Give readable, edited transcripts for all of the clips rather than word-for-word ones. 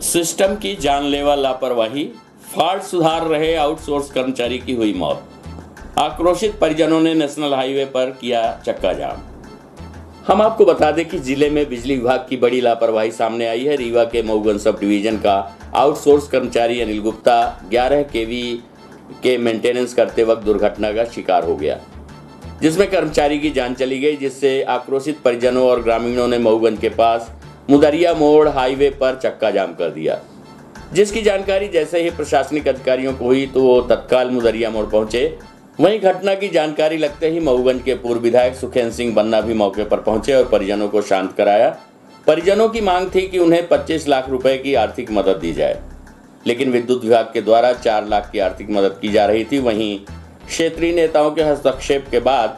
System की जानलेवा लापरवाही, फॉल्ट सुधार रहे आउटसोर्स कर्मचारी की हुई मौत। आक्रोशित परिजनों ने नेशनल हाईवे पर किया चक्का जाम। हम आपको बता दें कि जिले में बिजली विभाग की बड़ी लापरवाही सामने आई है। रीवा के मऊगन सब डिवीजन का आउटसोर्स कर्मचारी अनिल गुप्ता 11 केवी के मेंटेनेंस करते वक्त दुर्घटना का शिकार हो गया, जिसमें कर्मचारी की जान चली गई, जिससे आक्रोशित परिजनों और ग्रामीणों ने मऊगन के पास मुदरिया मोड़ हाईवे पर चक्का जाम कर दिया। जिसकी जानकारी जैसे ही प्रशासनिक अधिकारियों को हुई तो वो तत्काल मुदरिया मोड़ पहुंचे। वहीं घटना की जानकारी लगते ही मऊगंज के पूर्व विधायक सुखेंद्र सिंह बन्ना भी मौके पर पहुंचे और परिजनों को शांत कराया। परिजनों की मांग थी कि उन्हें 25 लाख रुपए की आर्थिक मदद दी जाए, लेकिन विद्युत विभाग के द्वारा 4 लाख की आर्थिक मदद की जा रही थी। वहीं क्षेत्रीय नेताओं के हस्तक्षेप के बाद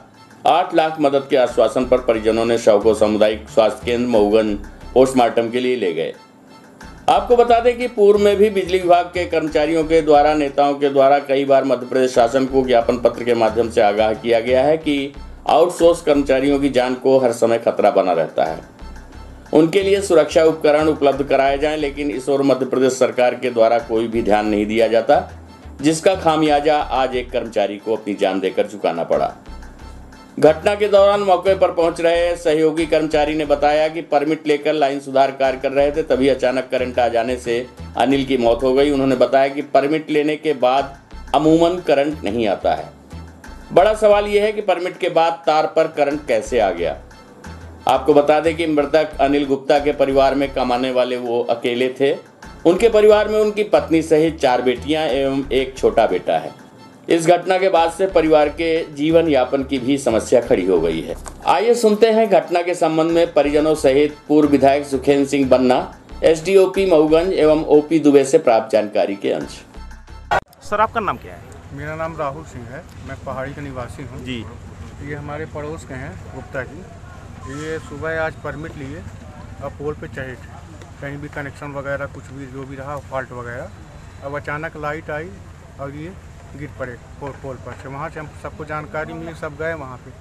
8 लाख मदद के आश्वासन पर परिजनों ने शव को सामुदायिक स्वास्थ्य केंद्र मऊगंज पोस्टमार्टम के लिए ले गए। आपको बता दें कि पूर्व में भी बिजली विभाग के कर्मचारियों के द्वारा नेताओं के द्वारा कई बार मध्य प्रदेश शासन को ज्ञापन पत्र के माध्यम से आगाह किया गया है कि आउटसोर्स कर्मचारियों की जान को हर समय खतरा बना रहता है, उनके लिए सुरक्षा उपकरण उपलब्ध कराए जाएं, लेकिन इस ओर मध्य प्रदेश सरकार के द्वारा कोई भी ध्यान नहीं दिया जाता, जिसका खामियाजा आज एक कर्मचारी को अपनी जान देकर चुकाना पड़ा। घटना के दौरान मौके पर पहुंच रहे सहयोगी कर्मचारी ने बताया कि परमिट लेकर लाइन सुधार कार्य कर रहे थे, तभी अचानक करंट आ जाने से अनिल की मौत हो गई। उन्होंने बताया कि परमिट लेने के बाद अमूमन करंट नहीं आता है। बड़ा सवाल यह है कि परमिट के बाद तार पर करंट कैसे आ गया। आपको बता दें कि मृतक अनिल गुप्ता के परिवार में कमाने वाले वो अकेले थे। उनके परिवार में उनकी पत्नी सहित 4 बेटियां एवं एक छोटा बेटा है। इस घटना के बाद से परिवार के जीवन यापन की भी समस्या खड़ी हो गई है। आइए सुनते हैं घटना के संबंध में परिजनों सहित पूर्व विधायक सुखेंद्र सिंह बन्ना, एसडीओपी मऊगंज एवं ओपी दुबे से प्राप्त जानकारी के अंश। सर, आपका नाम क्या है? मेरा नाम राहुल सिंह है, मैं पहाड़ी का निवासी हूँ जी। ये हमारे पड़ोस के हैं गुप्ता जी। ये सुबह आज परमिट लिए अब पोल पे चढ़े थे, कहीं भी कनेक्शन वगैरह कुछ भी जो भी रहा फॉल्ट वगैरह। अब अचानक लाइट आई और ये गिर पड़े पोल पर से। वहाँ से हम सबको जानकारी मिली, सब गए वहाँ पे,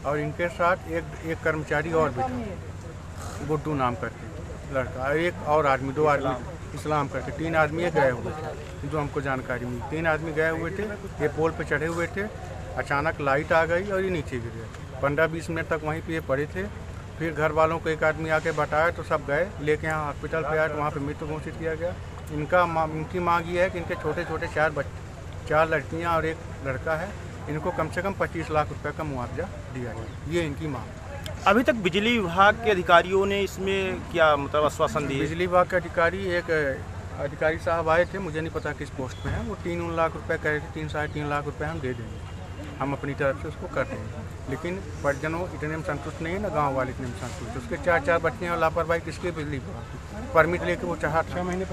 और इनके साथ एक कर्मचारी और भी था, गुड्डू नाम करके लड़का, और एक और आदमी, 2 आदमी इस्लाम करके, 3 आदमी ये गए हुए थे जो हमको जानकारी मिली। 3 आदमी गए हुए थे, ये पोल पे चढ़े हुए थे। अचानक लाइट आ गई और ये नीचे गिर गए। 15-20 मिनट तक वहीं पे ये पड़े थे। फिर घर वालों को एक आदमी आके बताया तो सब गए लेके यहाँ हॉस्पिटल पे आए तो वहाँ पे मृत्यु घोषित किया गया। इनकी मांग ये है कि इनके छोटे छोटे 4 लड़कियाँ और 1 लड़का है, इनको कम से कम 25 लाख रुपए का मुआवजा दिया जाए, ये इनकी मांग। अभी तक बिजली विभाग के अधिकारियों ने इसमें क्या मतलब आश्वासन दिए? बिजली विभाग के एक अधिकारी साहब आए थे, मुझे नहीं पता किस पोस्ट में है, वो 3 लाख रुपए कह रहे थे। 3-3.5 लाख रुपए हम दे देंगे, हम अपनी तरफ से उसको कर देंगे। लेकिन परिजनों इतने में संतुष्ट नहीं है ना, गांव वाले इतने में संतुष्ट। उसके 4 बच्चे और लापरवाही किसके बिजली परमिट लेके वो चाहा 6 महीने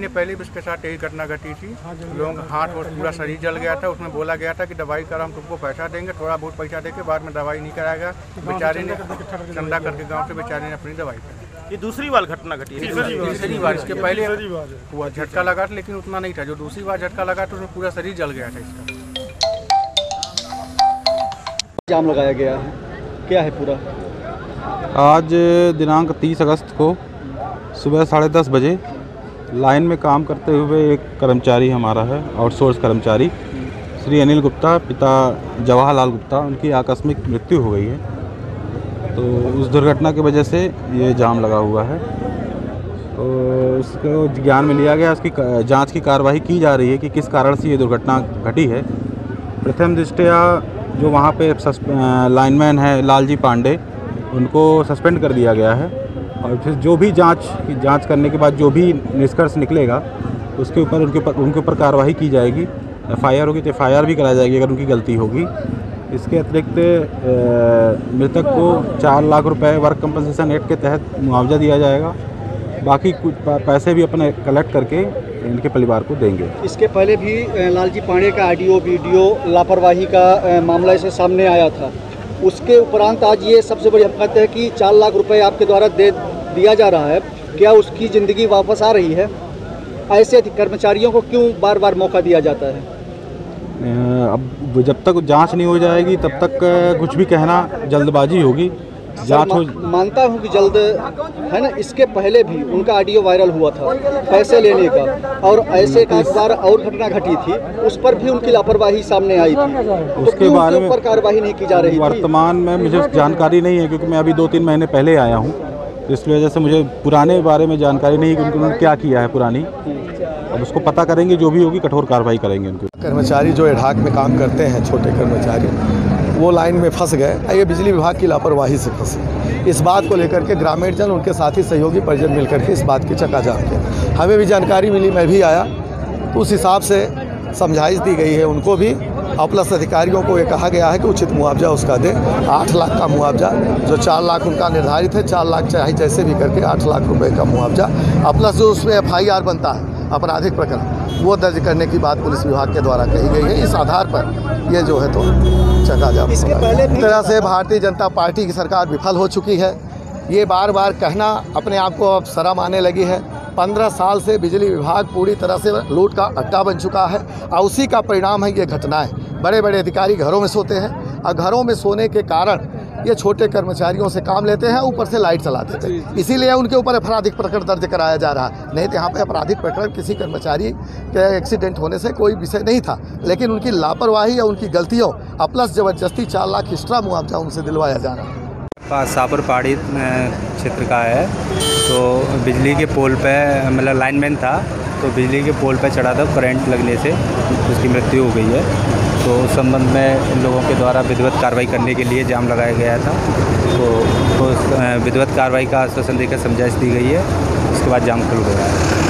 पहले भी उसके साथ यही घटना घटी थी। लोगों का हाथ और पूरा शरीर जल गया था। उसमें बोला गया था कि दवाई करा, हम तुमको पैसा देंगे, थोड़ा बहुत पैसा देके बाद में दवाई नहीं कराया गया। बेचारे ने चंदा करके गाँव से बेचारे ने अपनी दवाई कराई। ये दूसरी बार घटना घटी है? तीसरी बार। इसके पहले हुआ झटका लगा था, लेकिन उतना नहीं था। जो दूसरी बार झटका लगा तो उसमें पूरा शरीर जल गया था। इसका जाम लगाया गया है, क्या है पूरा? आज दिनांक 30 अगस्त को सुबह 10:30 बजे लाइन में काम करते हुए एक कर्मचारी हमारा है, आउटसोर्स कर्मचारी श्री अनिल गुप्ता, पिता जवाहरलाल गुप्ता, उनकी आकस्मिक मृत्यु हो गई है। तो उस दुर्घटना की वजह से ये जाम लगा हुआ है। तो उसको ज्ञान में लिया गया, उसकी जांच की कार्रवाई की जा रही है कि किस कारण से ये दुर्घटना घटी है। प्रथम दृष्टया जो वहाँ पे लाइनमैन है लालजी पांडे, उनको सस्पेंड कर दिया गया है, और फिर जो भी जांच करने के बाद जो भी निष्कर्ष निकलेगा उसके ऊपर उनके ऊपर कार्रवाई की जाएगी। एफआईआर होगी तो एफआईआर भी कराई जाएगी अगर उनकी गलती होगी। इसके अतिरिक्त मृतक को 4 लाख रुपए वर्क कंपनसेशन एक्ट के तहत मुआवजा दिया जाएगा। बाकी कुछ पैसे भी अपने कलेक्ट करके इनके परिवार को देंगे। इसके पहले भी लालजी पांडे का ऑडियो वीडियो लापरवाही का मामला ऐसे सामने आया था। उसके उपरांत आज ये सबसे बड़ी हकीकत है कि 4 लाख रुपए आपके द्वारा दे दिया जा रहा है। क्या उसकी ज़िंदगी वापस आ रही है? ऐसे कर्मचारियों को क्यों बार बार मौका दिया जाता है? अब जब तक जांच नहीं हो जाएगी तब तक कुछ भी कहना जल्दबाजी होगी। जांच हो। मानता हूं कि जल्द, है ना, इसके पहले भी उनका ऑडियो वायरल हुआ था पैसे लेने का, और ऐसे एक बार और घटना घटी थी, उस पर भी उनकी लापरवाही सामने आई थी। तो उसके क्यों बारे उनके ऊपर कार्रवाई नहीं की जा रही थी? वर्तमान में मुझे जानकारी नहीं है, क्योंकि मैं अभी 2-3 महीने पहले आया हूँ, तो इस वजह से मुझे पुराने बारे में जानकारी नहीं है कि उन्होंने क्या किया है पुरानी। अब उसको पता करेंगे, जो भी होगी कठोर कार्रवाई करेंगे उनके। कर्मचारी जो एडहाक में काम करते हैं, छोटे कर्मचारी, वो लाइन में फंस गए। ये बिजली विभाग की लापरवाही से फंसे। इस बात को लेकर के ग्रामीण जन, उनके साथी सहयोगी परिजन मिलकर के इस बात की चकाजाम किया। हमें भी जानकारी मिली, मैं भी आया, तो उस हिसाब से समझाइश दी गई है उनको भी। और प्लस अधिकारियों को ये कहा गया है कि उचित मुआवजा उसका दे। 8 लाख का मुआवजा, जो 4 लाख उनका निर्धारित है, 4 लाख चाहे जैसे भी करके 8 लाख रुपए का मुआवजा। और प्लस जो उसमें FIR बनता है, आपराधिक प्रकरण, वो दर्ज करने की बात पुलिस विभाग के द्वारा कही गई है। इस आधार पर ये जो है तो चकाजाम। इसके पहले इस तरह से भारतीय जनता पार्टी की सरकार विफल हो चुकी है। ये बार बार कहना अपने आप को अब शर्म आने लगी है। 15 साल से बिजली विभाग पूरी तरह से लूट का अड्डा बन चुका है, और उसी का परिणाम है ये घटनाएं। बड़े बड़े अधिकारी घरों में सोते हैं, और घरों में सोने के कारण ये छोटे कर्मचारियों से काम लेते हैं, ऊपर से लाइट चला देते हैं। इसीलिए उनके ऊपर आपराधिक प्रकरण दर्ज कराया जा रहा है। नहीं तो यहाँ पे आपराधिक प्रकरण किसी कर्मचारी के एक्सीडेंट होने से कोई विषय नहीं था, लेकिन उनकी लापरवाही या उनकी गलतियों प्लस ज़बरदस्ती 4 लाख एक्स्ट्रा मुआवजा उनसे दिलवाया जा रहा है। शाहपुर पहाड़ी क्षेत्र का है। तो बिजली के पोल पे, मतलब लाइनमैन था, तो बिजली के पोल पे चढ़ा था, करंट लगने से उसकी मृत्यु हो गई है। तो उस संबंध में इन लोगों के द्वारा विधिवत कार्रवाई करने के लिए जाम लगाया गया था। तो विधिवत कार्रवाई का आश्वासन देकर समझाइश दी गई है, उसके बाद जाम खुल गया है।